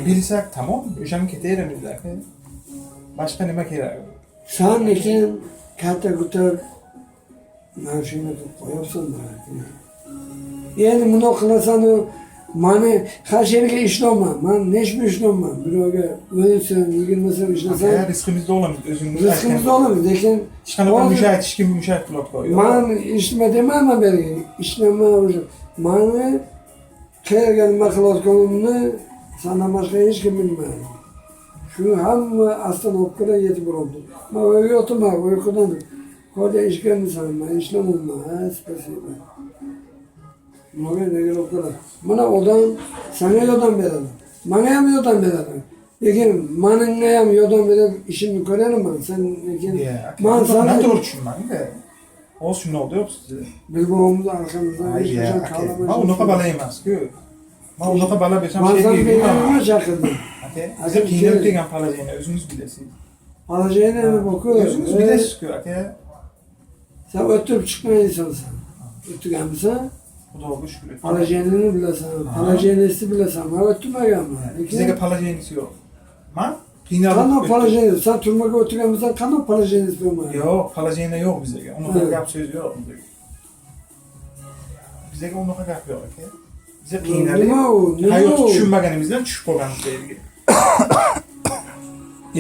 Bilsek tamam, uşam keterim zaten. Başka nima kerak? Sen lekin katta kutar mashina qo'yapsan bari. Endi buni qilasan, mani har yerga ishlamayman. Men nechmi ishlayman. Birovga o'lsin, 20 so'm ishlasam, Rizqimizda olamiz, o'zingiz. rizqimizni olamiz, lekin hech qanaqa mushayt, hech kim mushayt qilib qo'yadi. men ishlama demayman berga. Ishlama o'sha. Meni qayerga nima qilayotganimni sandan boshqa hech kim bilmaydi. Şu hamma aslan o'pkada yetib bordi. Men uyga o'tiraman, uyqudan. Hozir ishga misalman, ishlamayman. Ha, spasiba. Mana nega o'pkada. Mana odam senga yordam beradi. Menga ham yordam beradi. Lekin menga ham yordam berib ishimni ko'raman. Sen lekin men sana to'g'ri tushunmang-da. O shunday deyapsiz. Bilbog'imizni arqamizdan hech qachon qalaman. Men unaqa bala emas-ku. Men unaqa bala bo'lsam şey deyman, chaqirdim. Aka, qiynalib kelgan palajeni o'zingiz bilasiz. Palajeni bu-ku. O'zingiz bilasiz-ku, aka. Sen o'tib chiqqan insonsan. O'tganmisan? Xudoga shukr. Palajenini bilasan, palajenisi bilasan. Men o'tmaganman. Bizga palajenisi yo'q. Men qiynalib. Qanday palajenisi? Sen turmaga o'tganmisan, qanday palajenisi bo'lmaydi? Yo'q, palajeni yo'q bizga. Unaqa gap so'z yo'q bizga. Bizga unaqa gap yo'q, aka. Bize qiynalib. Hayot tushunmaganimizdan tushib qolganmiz bu yerga.